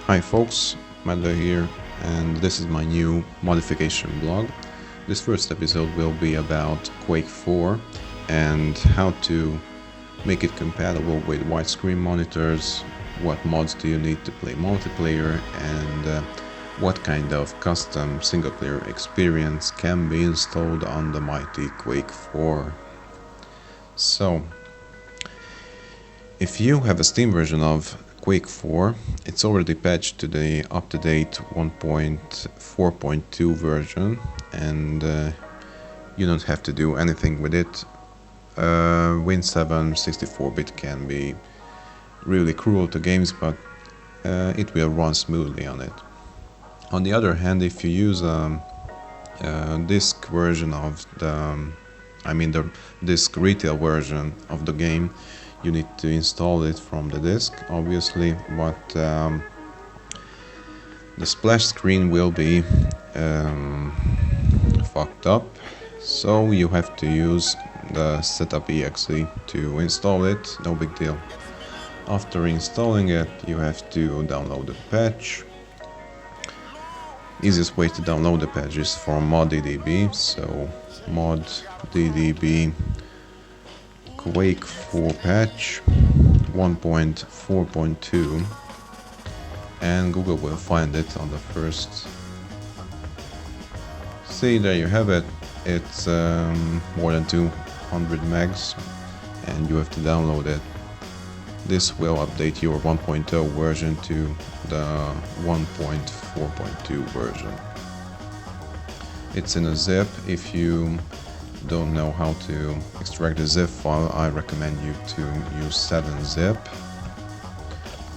Hi folks, medve here, and this is my new modification blog. This first episode will be about Quake 4 and how to make it compatible with widescreen monitors, what mods do you need to play multiplayer, and what kind of custom single-player experience can be installed on the mighty Quake 4. So, if you have a Steam version of Quake 4, it's already patched to the up-to-date 1.4.2 version, and you don't have to do anything with it. Win 7 64-bit can be really cruel to games, but it will run smoothly on it. On the other hand, if you use a disc version of the disc retail version of the game, you need to install it from the disk, obviously, but the splash screen will be fucked up, so you have to use the setup.exe to install it. No big deal. After installing it, you have to download the patch. Easiest way to download the patch is from modddb, so modddb Quake 4 patch 1.4.2, and Google will find it on the first. See, there you have it. It's more than 200 megs, and you have to download it. This will update your 1.0 version to the 1.4.2 version. It's in a zip. If you don't know how to extract the zip file, I recommend you to use 7-zip.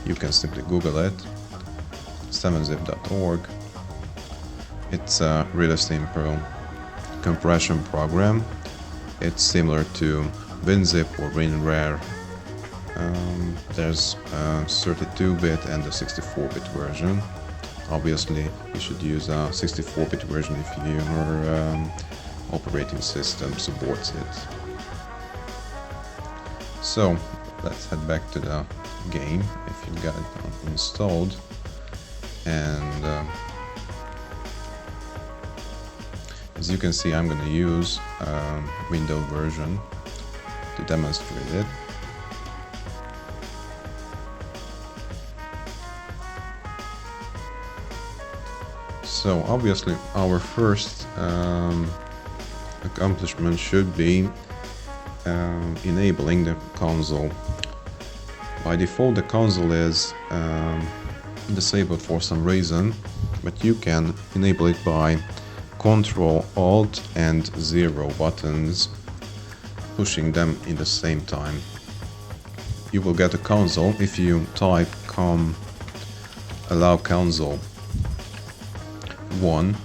You can simply Google it, 7zip.org. It's a really simple compression program. It's similar to WinZip or WinRAR. There's a 32-bit and a 64-bit version. Obviously, you should use a 64-bit version if your operating system supports it. So let's head back to the game if you got it installed, and as you can see, I'm going to use Windows version to demonstrate it. So obviously our first accomplishment should be enabling the console. By default the console is disabled for some reason, but you can enable it by Ctrl, Alt and 0 buttons, pushing them in the same time. You will get a console. If you type allow console 1,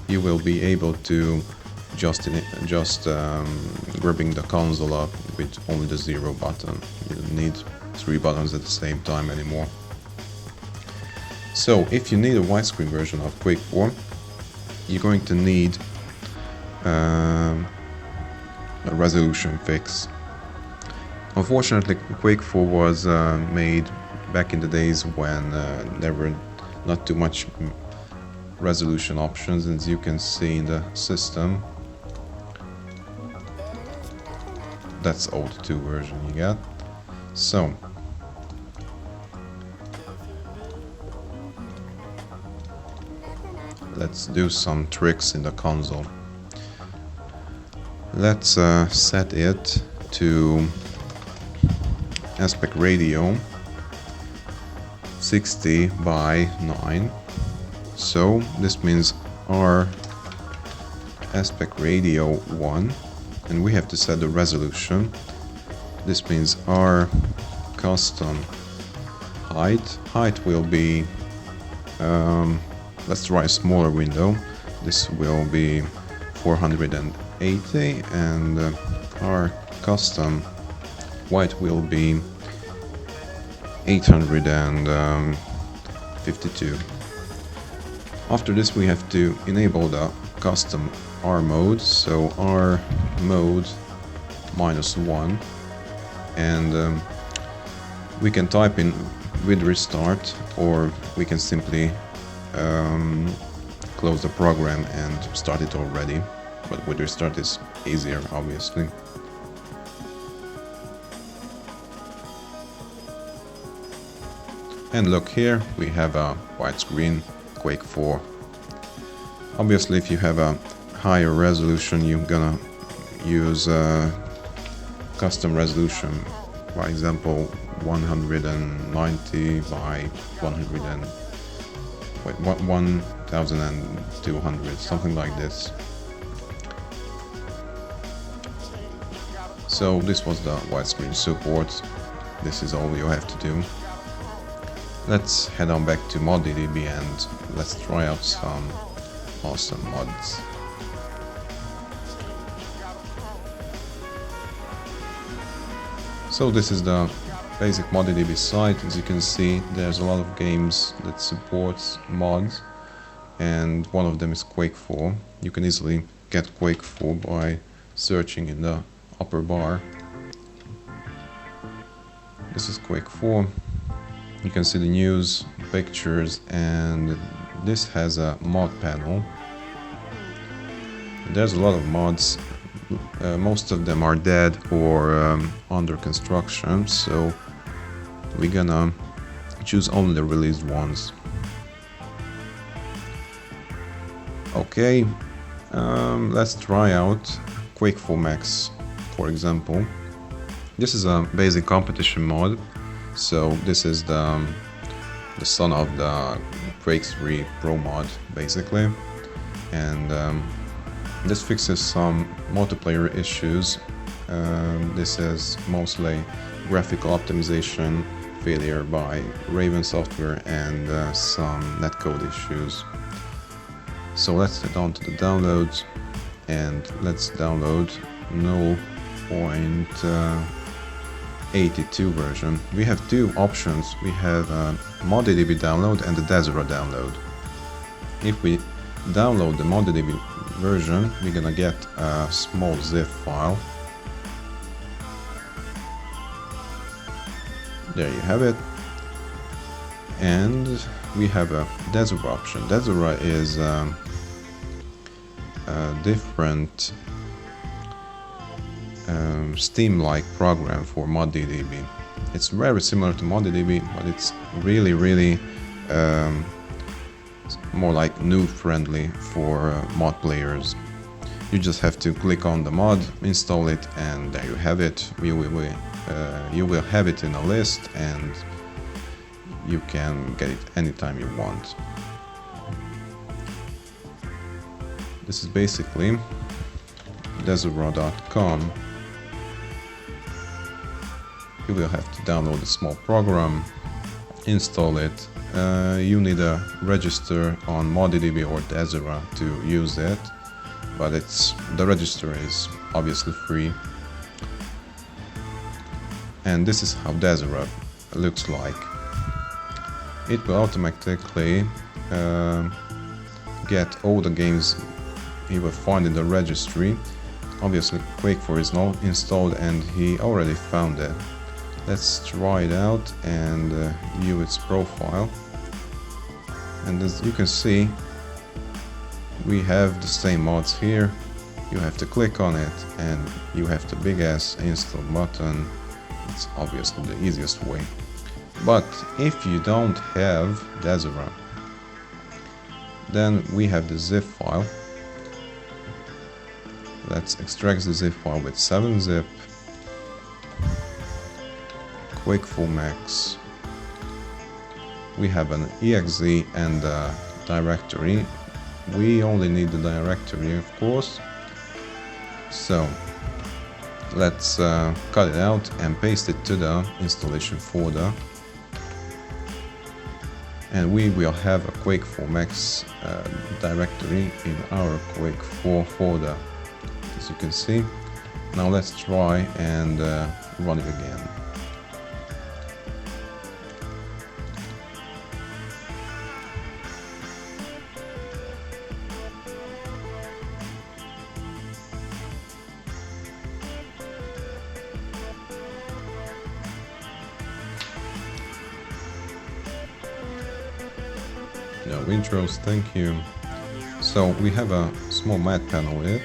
you will be able to just grabbing the console up with only the 0 button. You don't need 3 buttons at the same time anymore. So if you need a widescreen version of Quake 4, you're going to need a resolution fix. Unfortunately, Quake 4 was made back in the days when there were not too much resolution options, as you can see in the system. That's old 2 version you got. So let's do some tricks in the console. Let's set it to aspect ratio 60 by 9. So this means our aspect ratio 1, and we have to set the resolution. This means our custom height will be let's try a smaller window. This will be 480, and our custom width will be 852. After this we have to enable the custom R mode, so R mode -1, and we can type in with restart, or we can simply close the program and start it already, but with restart is easier, obviously. And look here, we have a widescreen Quake 4. Obviously, if you have a higher resolution, you're gonna use custom resolution, for example 190 by 1200, something like this. So this was the widescreen support. This is all you have to do. Let's head on back to ModDB and let's try out some awesome mods. So this is the basic ModDB site. As you can see, there's a lot of games that supports mods, and one of them is Quake 4. You can easily get Quake 4 by searching in the upper bar. This is Quake 4. You can see the news, pictures, and this has a mod panel. There's a lot of mods. Most of them are dead or under construction, so we're gonna choose only the released ones. Okay, let's try out Quake 4 Max, for example. This is a basic competition mod, so this is the son of the Quake 3 Pro mod, basically, and this fixes some multiplayer issues. This is mostly graphical optimization failure by Raven software and some netcode issues. So let's head on to the downloads and let's download 0.82 version. We have two options. We have ModDB download and the Desera download. If we download the ModDB version, we're gonna get a small zip file. There you have it. And we have a Desera option. Desera is a different Steam-like program for ModDB. It's very similar to ModDB, but it's really more like noob friendly for mod players. You just have to click on the mod, install it, and there you have it. You will have it in a list, and you can get it anytime you want. This is basically desera.com. You will have to download a small program, install it. You need a register on ModDB or Desera to use it, but the register is obviously free. And this is how Desera looks like. It will automatically get all the games he will find in the registry. Obviously Quake 4 is not installed and he already found it. Let's try it out and view its profile. And as you can see, we have the same mods here. You have to click on it and you have the big ass install button. It's obviously the easiest way. But if you don't have Desera, then we have the zip file. Let's extract the zip file with 7-zip. Quake 4 Max. We have an exe and a directory. We only need the directory, of course. So let's cut it out and paste it to the installation folder. And we will have a Quake 4 Max directory in our Quake 4 folder, as you can see. Now let's try and run it again. No intros, thank you. So we have a small mat panel here.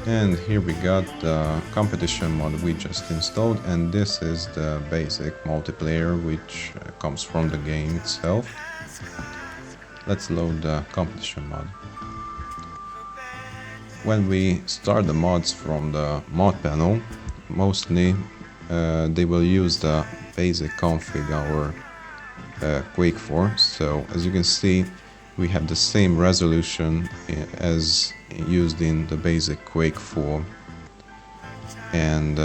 And here we got the competition mod we just installed, and this is the basic multiplayer which comes from the game itself. Let's load the competition mod. When we start the mods from the mod panel, mostly they will use the basic config our Quake for. So as you can see, we have the same resolution as used in the basic Quake 4, and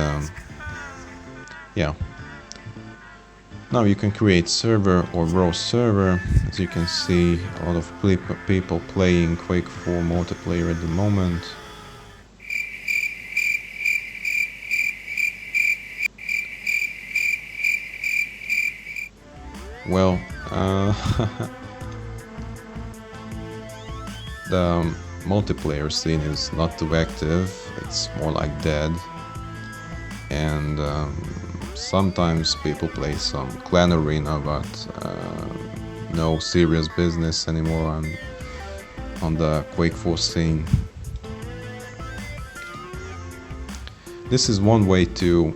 yeah. Now you can create server or raw server. As you can see, a lot of people playing Quake 4 multiplayer at the moment. Well, the multiplayer scene is not too active, it's more like dead, and sometimes people play some clan arena, but no serious business anymore on the Quake 4 scene. This is one way to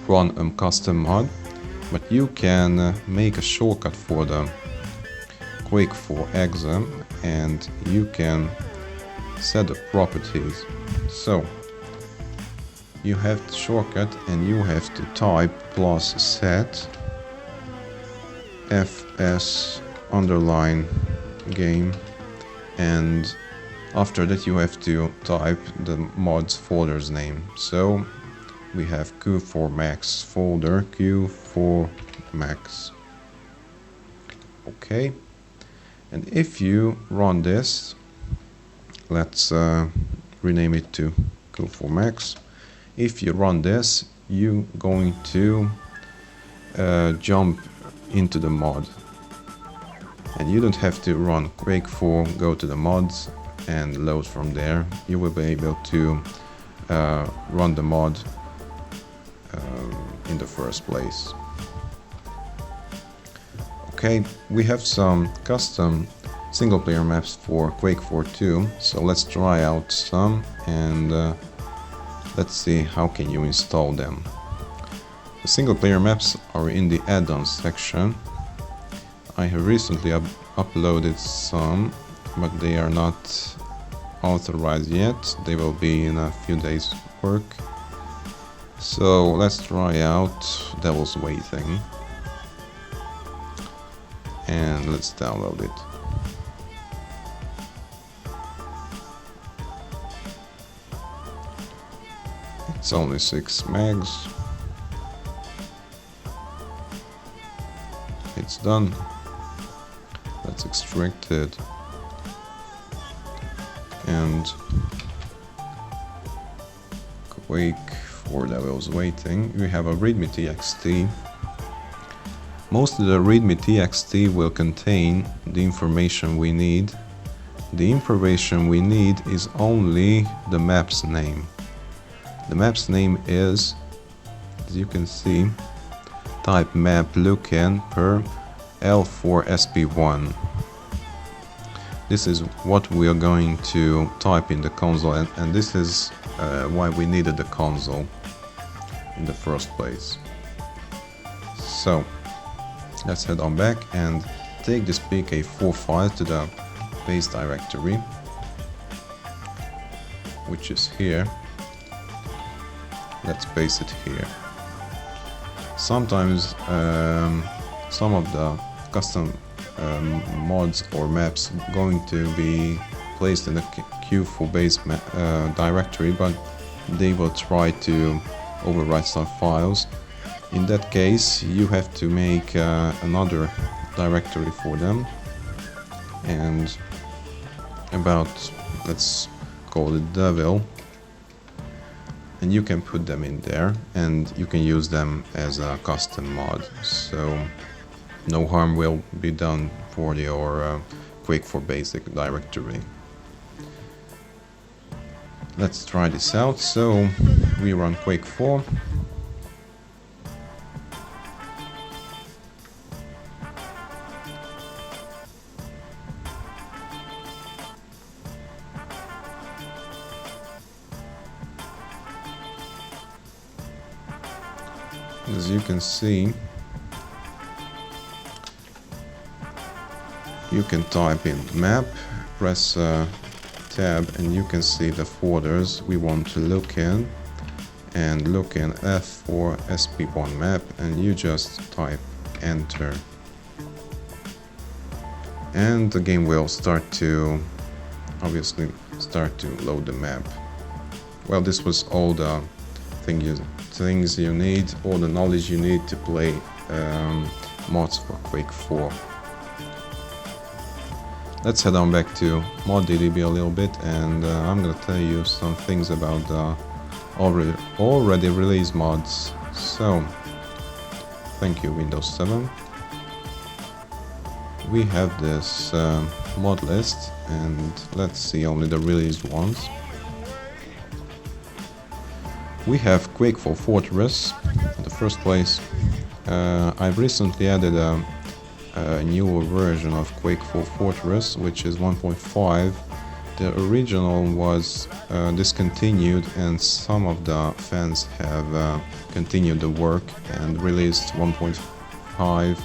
run a custom mod, but you can make a shortcut for the Quake 4 exe, and you can set the properties. So you have the shortcut, and you have to type +set fs underline game, and after that you have to type the mod's folder's name. So we have Q4max folder, Q4max. Okay. And if you run this, let's rename it to Q4max. If you run this, you're going to jump into the mod. And you don't have to run Quake 4, go to the mods and load from there. You will be able to run the mod in the first place. Okay, we have some custom single player maps for Quake 4 too, so let's try out some, and let's see how can you install them. The single player maps are in the add-ons section. I have recently uploaded some, but they are not authorized yet. They will be in a few days work. So let's try out Devil's Waiting. And let's download it. It's only 6 megs. It's done. Let's extract it. And Quake 4 Devil's Waiting. We have a readme.txt. Most of the readme.txt will contain the information we need. The information we need is only the map's name. The map's name is, as you can see, type map lookin per L4SP1. This is what we are going to type in the console, and this is why we needed the console in the first place. So let's head on back and take this PK4 file to the base directory, which is here. Let's paste it here. Sometimes some of the custom mods or maps going to be placed in the Q4 base directory, but they will try to overwrite some files. In that case, you have to make another directory for them, and about, let's call it Devil, and you can put them in there and you can use them as a custom mod, so no harm will be done for your Quake 4 basic directory. Let's try this out. So we run Quake 4. As you can see, you can type in map, press tab, and you can see the folders we want to look in, and look in F4 SP1 map, and you just type enter, and the game will obviously start to load the map. Well, this was all the things you need, all the knowledge you need to play mods for Quake 4. Let's head on back to ModDDB a little bit, and I'm gonna tell you some things about the already released mods. So, thank you Windows 7. We have this mod list, and let's see only the released ones. We have Quake 4 Fortress in the first place. I've recently added a newer version of Quake 4 Fortress, which is 1.5. The original was discontinued, and some of the fans have continued the work and released 1.5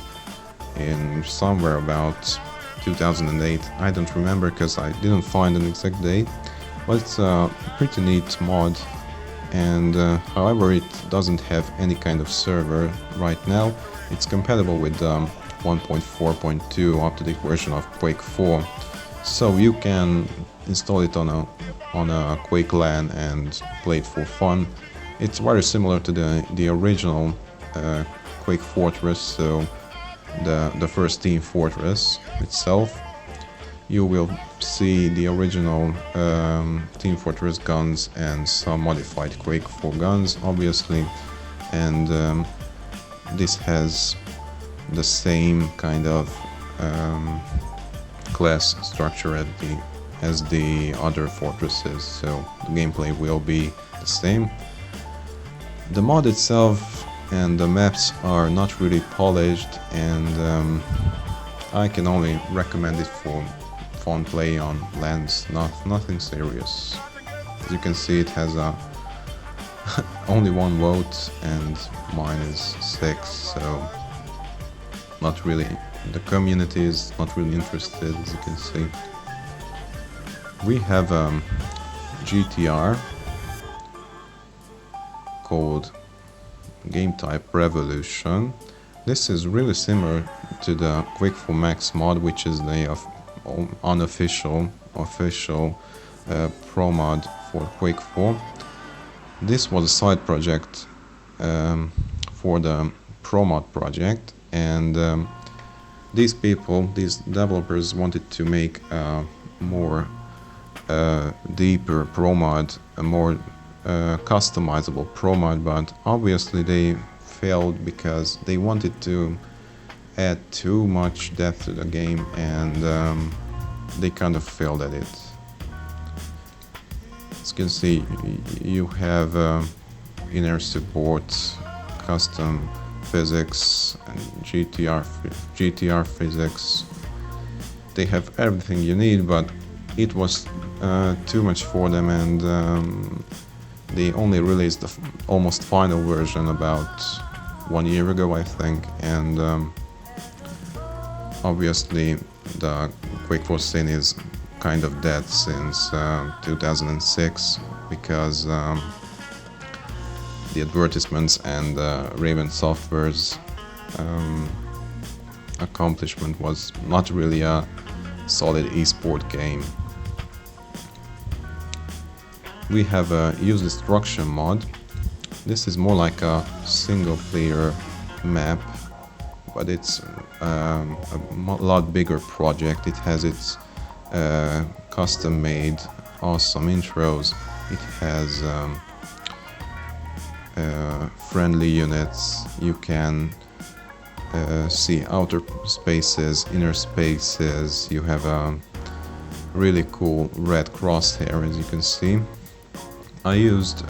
in somewhere about 2008. I don't remember because I didn't find an exact date, but it's a pretty neat mod. And however, it doesn't have any kind of server right now. It's compatible with 1.4.2 up-to-date version of Quake 4, so you can install it on a Quake LAN and play it for fun. It's very similar to the original Quake Fortress, so the first Team Fortress itself. You will see the original Team Fortress guns and some modified Quake 4 guns, obviously, and this has the same kind of class structure as the other fortresses, so the gameplay will be the same. The mod itself and the maps are not really polished, and I can only recommend it for fun play on LANs, nothing serious. As you can see, it has only 1 vote, and mine is 6, so not really. The community is not really interested, as you can see. We have GTR called game type Revolution. This is really similar to the Quake 4 Max mod, which is the unofficial pro mod for Quake 4. This was a side project for the pro mod project, and these developers wanted to make a more deeper pro mod, a more customizable pro mod, but obviously they failed because they wanted to add too much depth to the game, and they kind of failed at it. As you can see, you have inner support, custom physics, and GTR physics. They have everything you need, but it was too much for them, and they only released the almost final version about 1 year ago, I think, and obviously the Quake 4 scene is kind of dead since 2006, because the advertisements and Raven Software's accomplishment was not really a solid esport game. We have a use destruction mod. This is more like a single player map, but it's a lot bigger project. It has its custom made awesome intros. It has friendly units. You can see outer spaces, inner spaces. You have a really cool red crosshair, as you can see. I used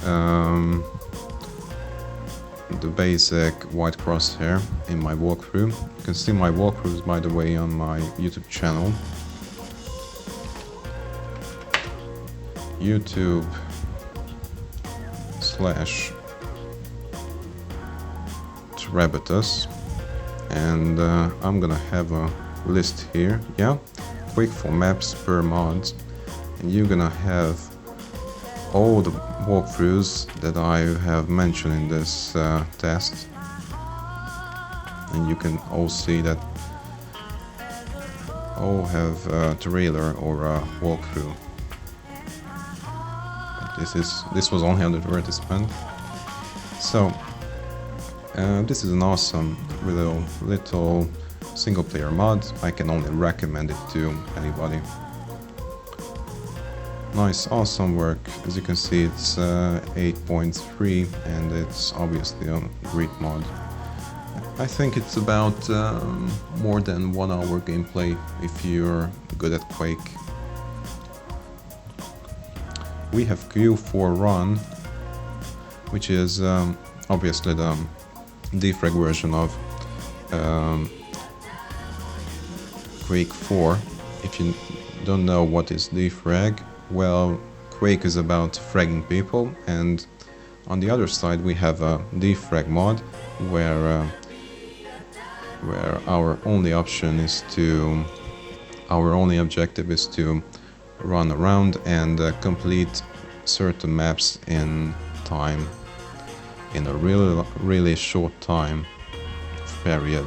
the basic white crosshair in my walkthrough. You can see my walkthroughs, by the way, on my YouTube channel. Rabbitous, and I'm gonna have a list here. Yeah, Quake 4 maps per mods, and you're gonna have all the walkthroughs that I have mentioned in this test, and you can all see that all have a trailer or a walkthrough. This was only an advertisement. So this is an awesome little single player mod. I can only recommend it to anybody. Nice, awesome work. As you can see, it's 8.3 and it's obviously a great mod. I think it's about more than 1 hour gameplay if you're good at Quake. We have Q4 Run, which is obviously the defrag version of Quake 4. If you don't know what is defrag, well, Quake is about fragging people, and on the other side we have a defrag mod where our only objective is to run around and complete certain maps in time, in a really short time period.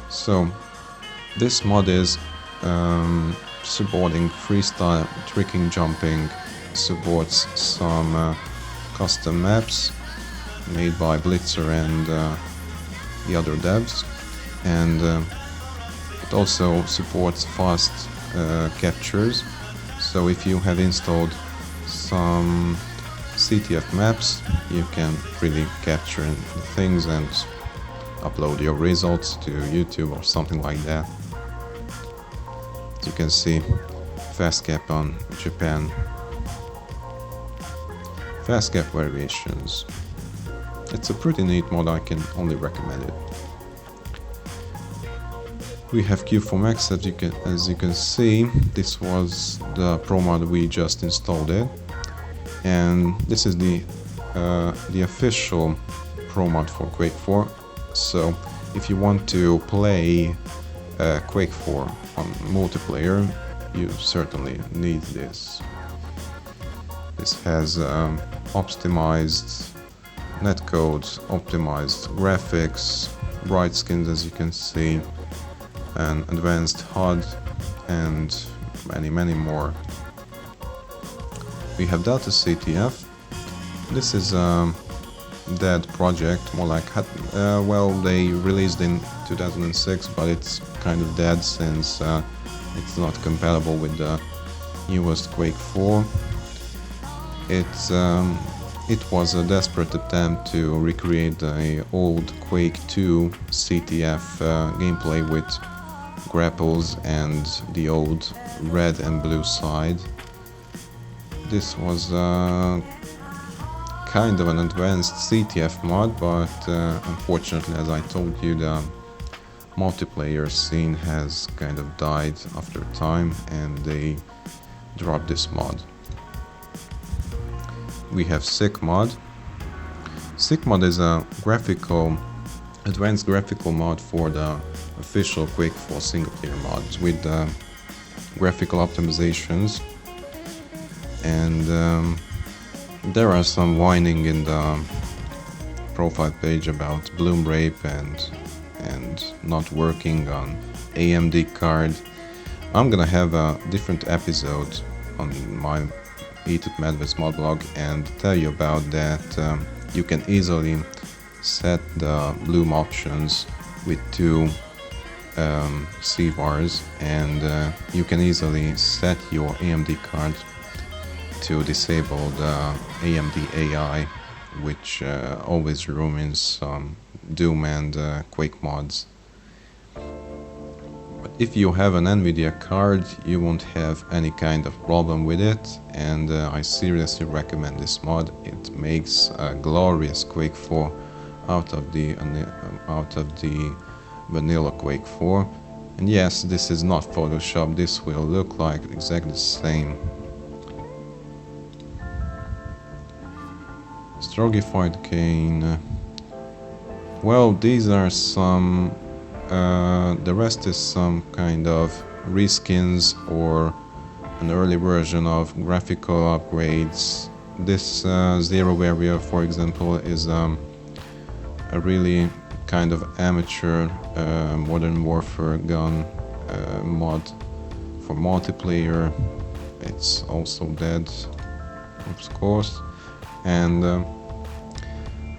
So this mod is supporting freestyle tricking jumping, supports some custom maps made by Blitzer and the other devs, and it also supports fast captures. So if you have installed some CTF maps, you can really capture things and upload your results to YouTube or something like that. As you can see, fast cap on Japan, fast cap variations. It's a pretty neat mod, I can only recommend it. We have Q4 Max, as you can see. This was the pro mod we just installed it, and this is the official pro mod for Quake 4. So if you want to play Quake 4 on multiplayer, you certainly need this. This has optimized netcode, optimized graphics, bright skins, as you can see, an advanced HUD, and many more. We have Delta CTF. This is a dead project, more like well, they released in 2006, but it's kind of dead since it's not compatible with the newest Quake 4. It was a desperate attempt to recreate the old Quake 2 CTF gameplay with grapples and the old red and blue side. This was kind of an advanced CTF mod, but unfortunately, as I told you, the multiplayer scene has kind of died after time and they dropped this mod. We have Sick mod. Sick mod is a advanced graphical mod for the official Quake 4 single player mods with graphical optimizations, and there are some whining in the profile page about bloom rape and not working on AMD card. I'm gonna have a different episode on my Eat at Medve's mod blog and tell you about that. You can easily set the bloom options with two CVARs, and you can easily set your AMD card to disable the AMD AI, which always ruins some Doom and Quake mods. But if you have an NVIDIA card, you won't have any kind of problem with it, and I seriously recommend this mod. It makes a glorious Quake 4 out of the vanilla Quake 4. And yes, this is not Photoshop, this will look like exactly the same. Strogified Cane. Well, these are some, the rest is some kind of reskins or an early version of graphical upgrades. This Zero area, for example, is a really kind of amateur Modern Warfare gun mod for multiplayer. It's also dead, of course. And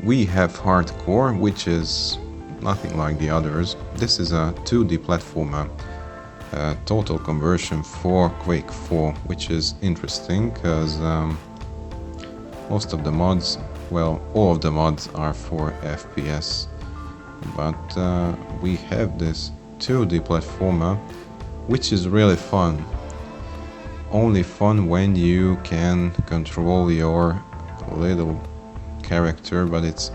we have Hardcore, which is nothing like the others. This is a 2D platformer, total conversion for Quake 4, which is interesting because most of the mods, well, all of the mods are for FPS, but we have this 2D platformer, which is really fun. Only fun when you can control your little character, but it's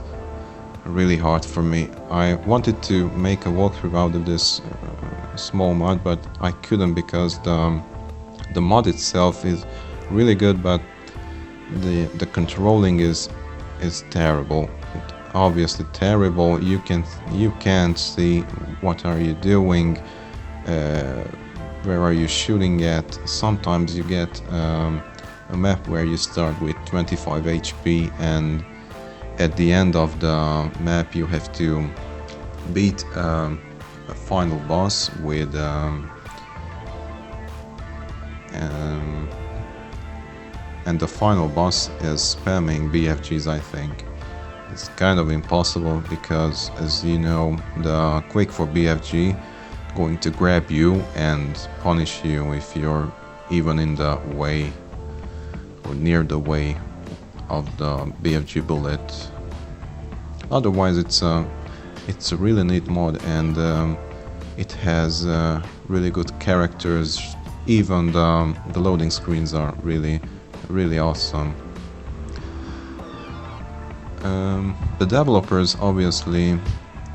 really hard for me. I wanted to make a walkthrough out of this small mod, but I couldn't because the mod itself is really good, but the controlling is terrible. Obviously terrible. You can't see what are you doing, where are you shooting at. Sometimes you get a map where you start with 25 HP and at the end of the map you have to beat a final boss with and the final boss is spamming BFGs, I think. It's kind of impossible because, as you know, the Quake for BFG going to grab you and punish you if you're even in the way or near the way of the BFG bullet. Otherwise, it's a really neat mod, and it has really good characters. Even the loading screens are really awesome. The developers obviously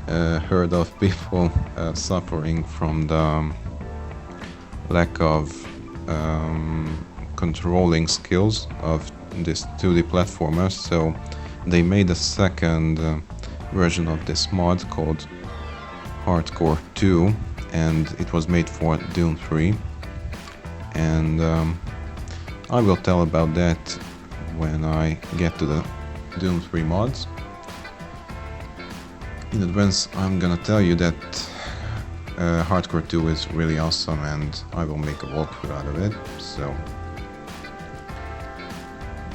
heard of people suffering from the lack of controlling skills of this 2D platformer, so they made a second version of this mod called Hardcore 2, and it was made for Doom 3, and I will tell about that when I get to the Doom 3 mods. In advance, I'm gonna tell you that Hardcore 2 is really awesome, and I will make a walkthrough out of it. So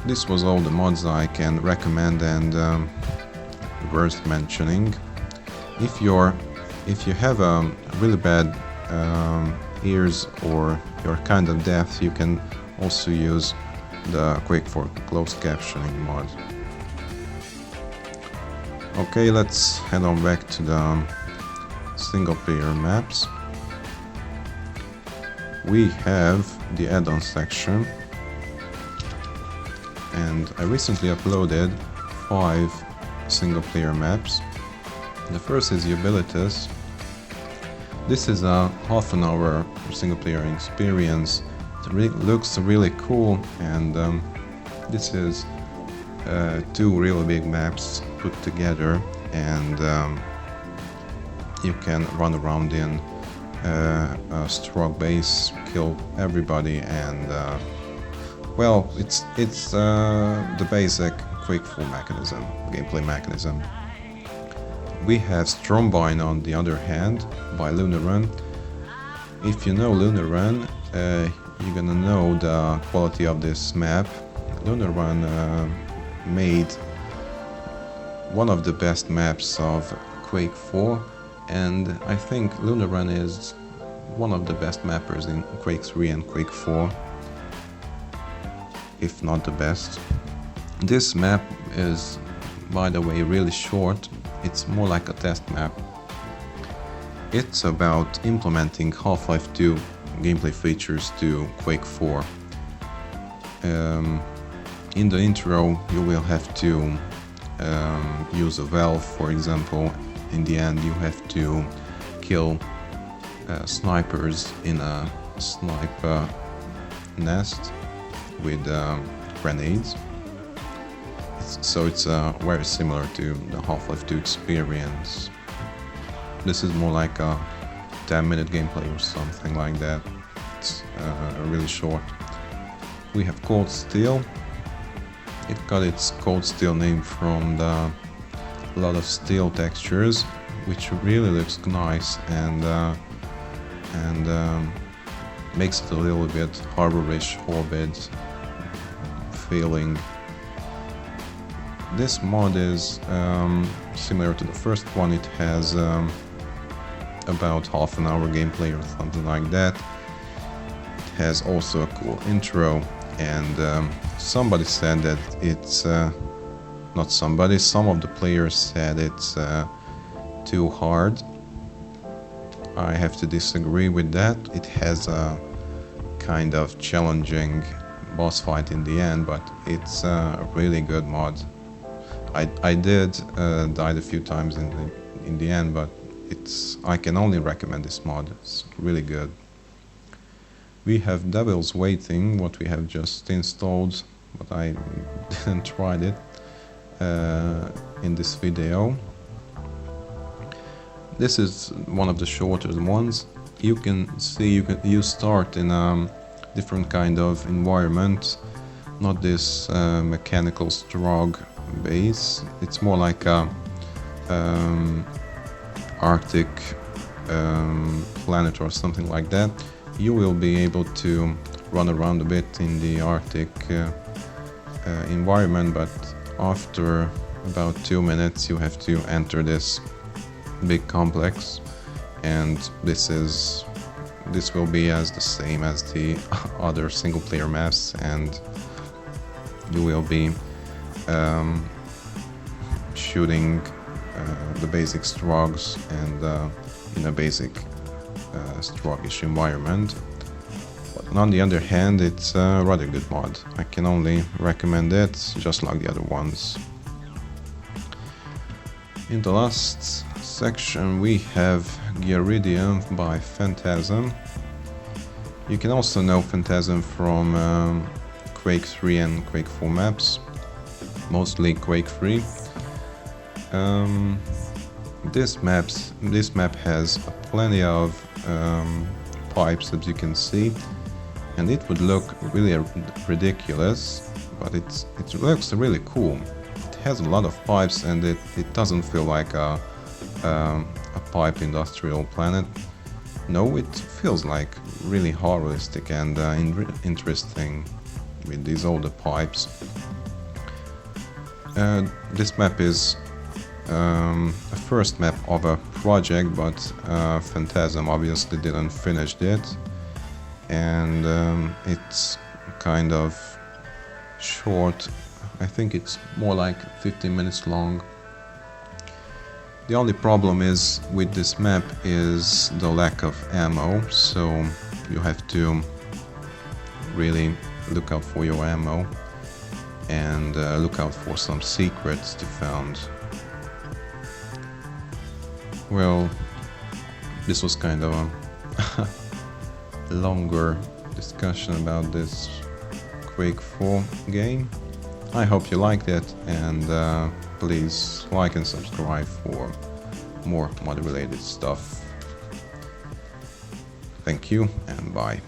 this was all the mods I can recommend and worth mentioning. If you have really bad ears or you're kind of deaf, you can also use the Quake for closed captioning mod. Okay, let's head on back to the single player maps. We have the add-on section, and I recently uploaded 5 single player maps. The first is Ubilitas. This is a half an hour single player experience. It looks really cool, and this is 2 really big maps put together, and you can run around in a straw base, kill everybody, and well, it's the basic Quake 4 mechanism, gameplay mechanism. We have Strombine on the other hand by Lunar Run. If you know Lunar Run, you're gonna know the quality of this map. Lunar Run made one of the best maps of Quake 4, and I think Lunar Run is one of the best mappers in Quake 3 and Quake 4, if not the best. This map is, by the way, really short. It's more like a test map. It's about implementing Half-Life 2 gameplay features to Quake 4. In the intro, you will have to use a valve, for example. In the end, you have to kill snipers in a sniper nest with grenades. It's So it's very similar to the Half-Life 2 experience. This is more like a 10-minute gameplay or something like that. It's really short. We have Cold Steel. It got its Cold Steel name from the lot of steel textures, which really looks nice and makes it a little bit harborish, orbit feeling. This mod is similar to the first one. It has about half an hour gameplay or something like that. It has also a cool intro, and somebody said that it's not somebody, some of the players said it's too hard. I have to disagree with that. It has a kind of challenging boss fight in the end, but it's a really good mod. I did died a few times in the end, but I can only recommend this mod. It's really good. We have Devil's Waiting, what we have just installed, but I didn't try it in this video. This is one of the shorter ones. You can see you start in a different kind of environment, not this mechanical Strog base. It's more like a Arctic planet or something like that. You will be able to run around a bit in the Arctic environment, but after about 2 minutes you have to enter this big complex, and this will be as the same as the other single player maps, and you will be shooting the basic Strogs and in a basic Strogish environment. But on the other hand, it's a rather good mod. I can only recommend it, just like the other ones. In the last section we have Gyaridium by Phantasm. You can also know Phantasm from Quake 3 and Quake 4 maps, mostly Quake 3. This map has plenty of pipes, as you can see, and it would look really ridiculous, but it looks really cool. It has a lot of pipes, and it doesn't feel like a pipe industrial planet. No, it feels like really realistic and interesting with these older pipes. This map is a first map of a project, but Phantasm obviously didn't finish it, and it's kind of short. I think it's more like 15 minutes long. The only problem is with this map is the lack of ammo, so you have to really look out for your ammo and look out for some secrets to find. Well, this was kind of a longer discussion about this Quake 4 game. I hope you liked it, and please like and subscribe for more mod related stuff. Thank you and bye.